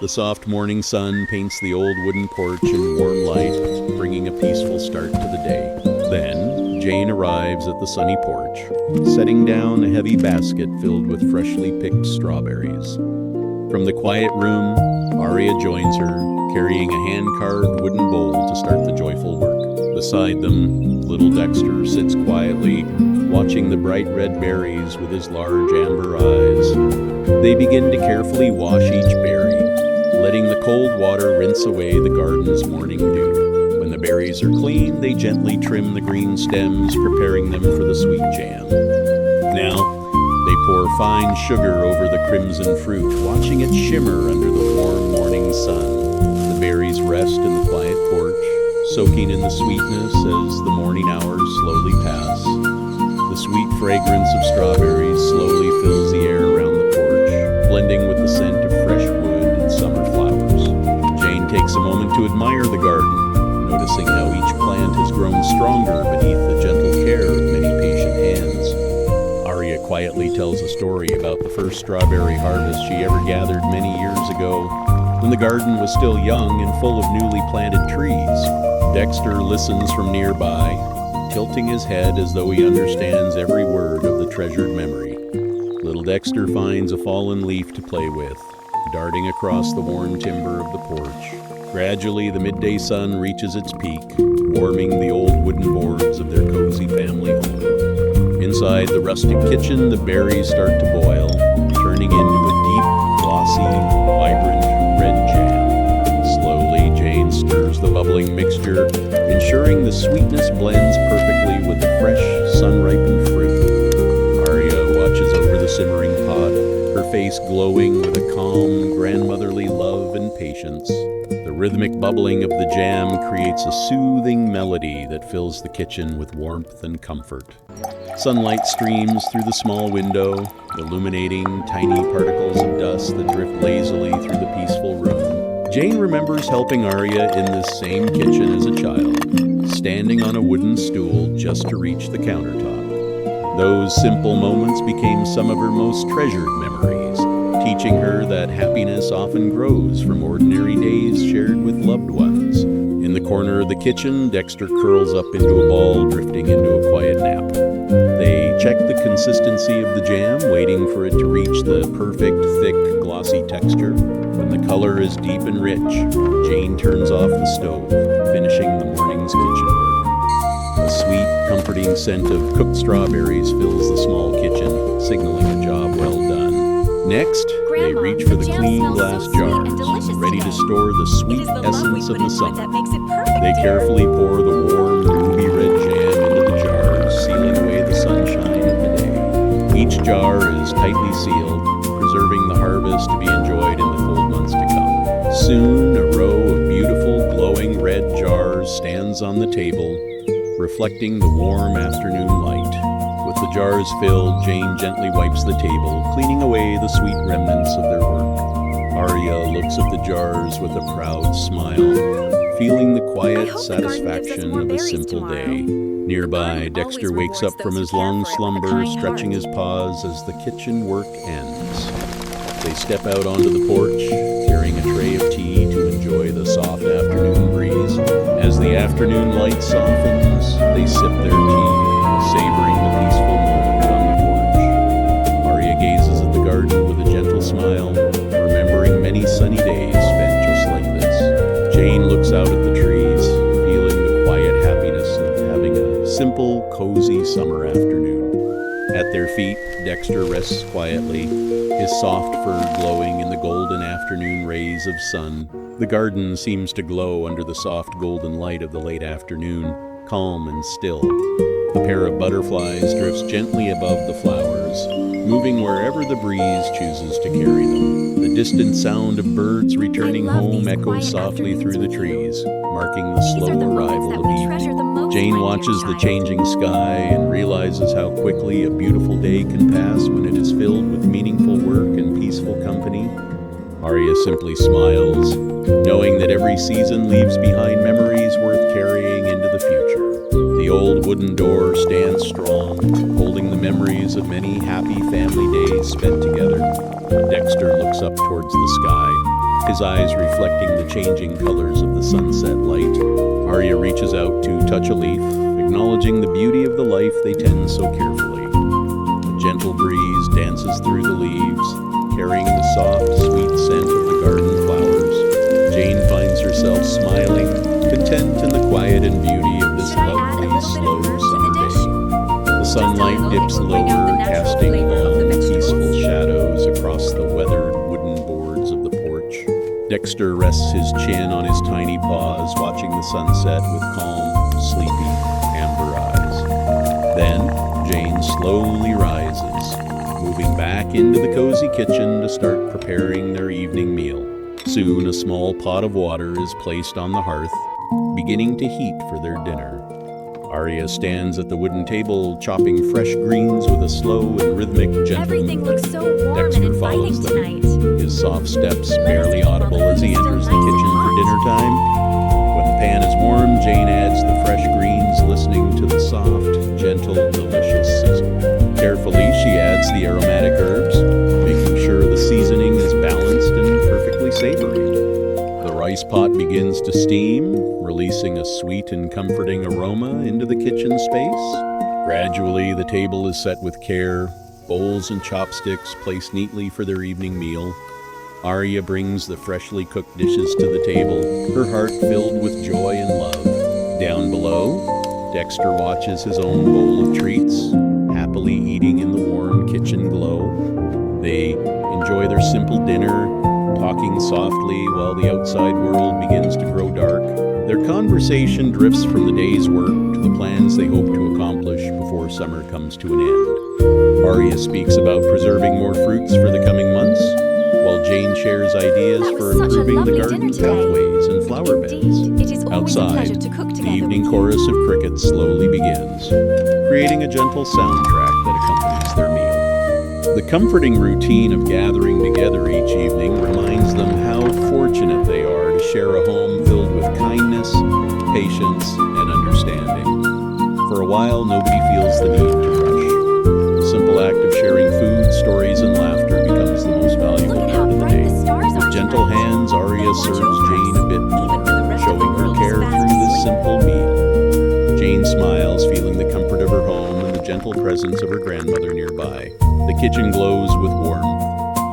The soft morning sun paints the old wooden porch in warm light, bringing a peaceful start to the day. Then, Jane arrives at the sunny porch, setting down a heavy basket filled with freshly picked strawberries. From the quiet room, Arya joins her, carrying a hand-carved wooden bowl to start the joyful work. Beside them, little Dexter sits quietly, watching the bright red berries with his large amber eyes. They begin to carefully wash each berry, letting the cold water rinse away the garden's morning dew. When the berries are clean, they gently trim the green stems, preparing them for the sweet jam. Now, they pour fine sugar over the crimson fruit, watching it shimmer under the warm morning sun. The berries rest in the quiet porch, soaking in the sweetness as the morning hours slowly pass. The sweet fragrance of strawberries slowly fills the air around the porch, blending with the scent of fresh wood and summer flowers. Jane takes a moment to admire the garden, noticing how each plant has grown stronger beneath the gentle care of many patient hands. Arya quietly tells a story about the first strawberry harvest she ever gathered many years ago, when the garden was still young and full of newly planted trees. Dexter listens from nearby, tilting his head as though he understands every word of the treasured memory. Little Dexter finds a fallen leaf to play with, darting across the worn timber of the porch. Gradually, the midday sun reaches its peak, warming the old wooden boards of their cozy family home. Inside the rustic kitchen, the berries start to boil, turning into a deep, glossy, vibrant red jam. Slowly, Jane stirs the bubbling mixture, ensuring the sweetness blends perfectly with the fresh, sun-ripened fruit. Arya watches over the simmering pot, her face glowing with a calm, grandmotherly love and patience. The rhythmic bubbling of the jam creates a soothing melody that fills the kitchen with warmth and comfort. Sunlight streams through the small window, illuminating tiny particles of dust that drift lazily through the peaceful room. Jane remembers helping Arya in this same kitchen as a child, standing on a wooden stool just to reach the countertop. Those simple moments became some of her most treasured memories, teaching her that happiness often grows from ordinary days shared with loved ones. In the corner of the kitchen, Dexter curls up into a ball, drifting into a quiet nap. They check the consistency of the jam, waiting for it to reach the perfect, thick, glossy texture. When the color is deep and rich, Jane turns off the stove, finishing the morning's kitchen work. A sweet, comforting scent of cooked strawberries fills the small kitchen, signaling a job well done. Next, they reach for the clean glass jars, ready to store the sweet essence of the summer. They carefully pour the warm, ruby red jam into the jars, sealing away the sunshine of the day. Each jar is tightly sealed, preserving the harvest to be enjoyed in the cold months to come. Soon, a row of beautiful, glowing red jars stands on the table, reflecting the warm afternoon light. With the jars filled, Jane gently wipes the table, cleaning away the sweet remnants of their work. Arya looks at the jars with a proud smile, feeling the quiet satisfaction of a simple day. Nearby, Dexter wakes up from his long slumber, stretching his paws as the kitchen work ends. They step out onto the porch, carrying a tray of tea to enjoy the soft afternoon breeze. As the afternoon light softens, they sip their tea, savoring the peaceful moment on the porch. Arya gazes at the garden with a gentle smile, remembering many sunny days spent just like this. Jane looks out at the trees, feeling the quiet happiness of having a simple, cozy summer afternoon. At their feet, Dexter rests quietly, his soft fur glowing in the golden afternoon rays of sun. The garden seems to glow under the soft golden light of the late afternoon, calm and still. A pair of butterflies drifts gently above the flowers, moving wherever the breeze chooses to carry them. The distant sound of birds returning home echoes softly through the trees, marking the slow arrival of evening. Jane watches the changing sky and realizes how quickly a beautiful day can pass when it is filled with meaningful work and peaceful company. Arya simply smiles, knowing that every season leaves behind memories worth carrying into the future. The old wooden door stands strong, holding the memories of many happy family days spent together. Dexter looks up towards the sky, his eyes reflecting the changing colors of the sunset light. Arya reaches out to touch a leaf, acknowledging the beauty of the life they tend so carefully. A gentle breeze dances through the leaves, carrying the soft, sweet scent of the garden flowers. Jane finds herself smiling, content in the quiet and beauty of this lovely, slow summer day. The sunlight dips lower, casting long, peaceful shadows across the weathered wooden boards of the porch. Dexter rests his chin on his tiny paws, watching the sunset with calm, sleepy, amber eyes. Then, Jane slowly rises, moving back into the cozy kitchen to start preparing their evening meal. Soon, a small pot of water is placed on the hearth, beginning to heat for their dinner. Arya stands at the wooden table, chopping fresh greens with a slow and rhythmic gentle Everything movement. looks so warm Dexter and follows inviting them, tonight. his soft steps barely audible as he enters the kitchen for dinner time. When the pan is warm, Jane adds the fresh greens, listening to the soft, gentle, delicious sizzle. Carefully, she adds the aromatic herbs, making sure the seasoning is balanced and perfectly savory. The rice pot begins to steam, releasing a sweet and comforting aroma into the kitchen space. Gradually, the table is set with care, bowls and chopsticks placed neatly for their evening meal. Arya brings the freshly cooked dishes to the table, her heart filled with joy and love. Down below, Dexter watches his own bowl of treats, happily eating in the warm kitchen glow. They enjoy their simple dinner, talking softly while the outside world begins to grow dark. Their conversation drifts from the day's work to the plans they hope to accomplish before summer comes to an end. Arya speaks about preserving more fruits for the coming months, while Jane shares ideas That was for such a improving the lovely garden dinner today. pathways and flower Indeed, beds. it is always a Outside, pleasure to cook the together evening with chorus of crickets slowly begins, creating a gentle soundtrack that accompanies their meal. The comforting routine of gathering together each evening reminds them how fortunate they are to share a home filled with kindness, patience, and understanding. For a while, nobody feels the need to rush. The simple act of sharing food, stories, and laughter becomes the most valuable Look at how part of the bright day. the stars are With gentle tonight. hands, Arya Watch serves over Jane us, a bit even when the more, rest of showing the her world is care fast through this asleep. simple meal. Jane smiles, feeling the comfort of her home and the gentle presence of her grandmother nearby. The kitchen glows with warmth,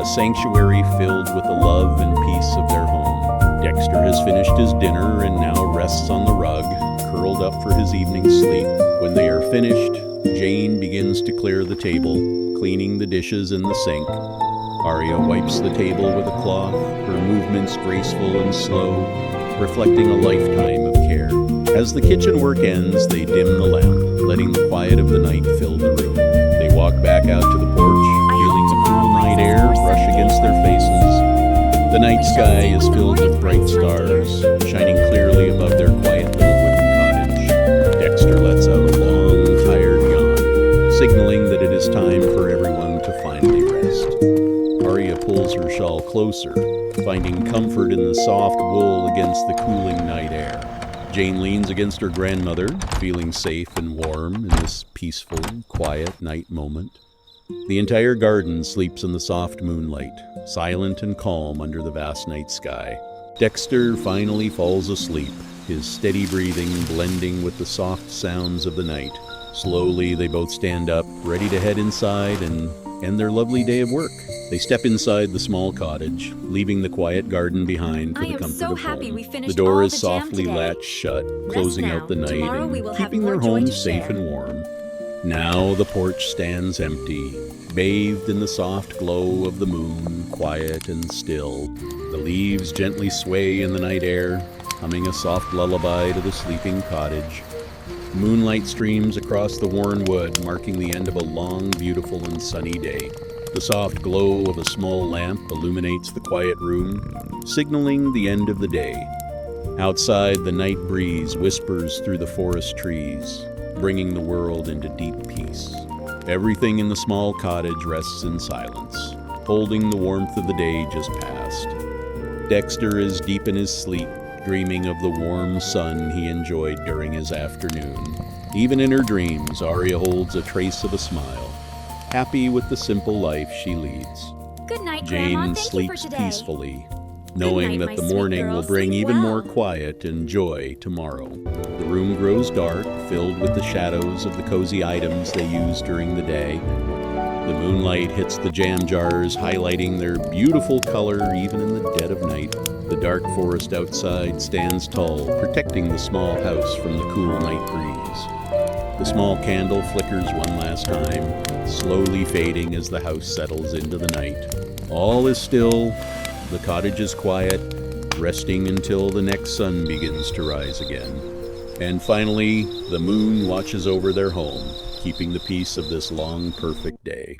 a sanctuary filled with the love and peace of their home. Dexter has finished his dinner and now rests on the rug, curled up for his evening sleep. When they are finished, Jane begins to clear the table, cleaning the dishes in the sink. Arya wipes the table with a cloth, her movements graceful and slow, reflecting a lifetime of care. As the kitchen work ends, they dim the lamp, letting the quiet of the night fill the room. They walk back out to the porch, feeling the cool night air brush against their faces. The night sky is filled with bright stars, shining clearly above their quiet little wooden cottage. Dexter lets out a long, tired yawn, signaling that it is time for everyone to finally rest. Arya pulls her shawl closer, finding comfort in the soft wool against the cooling night air. Jane leans against her grandmother, feeling safe and warm in this peaceful, quiet night moment. The entire garden sleeps in the soft moonlight, silent and calm under the vast night sky. Dexter finally falls asleep, his steady breathing blending with the soft sounds of the night. Slowly, they both stand up, ready to head inside and end their lovely day of work. They step inside the small cottage, leaving the quiet garden behind for I the am comfort so of happy home. we The finished door all is the jam softly today. latched shut, Rest closing now. out the night Tomorrow we will and have keeping more their joy home to safe share. and warm. Now the porch stands empty, bathed in the soft glow of the moon, quiet and still. The leaves gently sway in the night air, humming a soft lullaby to the sleeping cottage. Moonlight streams across the worn wood, marking the end of a long, beautiful, and sunny day. The soft glow of a small lamp illuminates the quiet room, signaling the end of the day. Outside, the night breeze whispers through the forest trees, bringing the world into deep peace. Everything in the small cottage rests in silence, holding the warmth of the day just past. Dexter is deep in his sleep, dreaming of the warm sun he enjoyed during his afternoon. Even in her dreams, Arya holds a trace of a smile, happy with the simple life she leads. Good night, Grandma. Jane Thank you for sleeps today. peacefully, knowing that my the sweet morning girl. will bring Sleep even more well. quiet and joy tomorrow. The room grows dark, filled with the shadows of the cozy items they use during the day. The moonlight hits the jam jars, highlighting their beautiful color even in the dead of night. The dark forest outside stands tall, protecting the small house from the cool night breeze. The small candle flickers one last time, slowly fading as the house settles into the night. All is still, the cottage is quiet, resting until the next sun begins to rise again. And finally, the moon watches over their home, keeping the peace of this long, perfect day.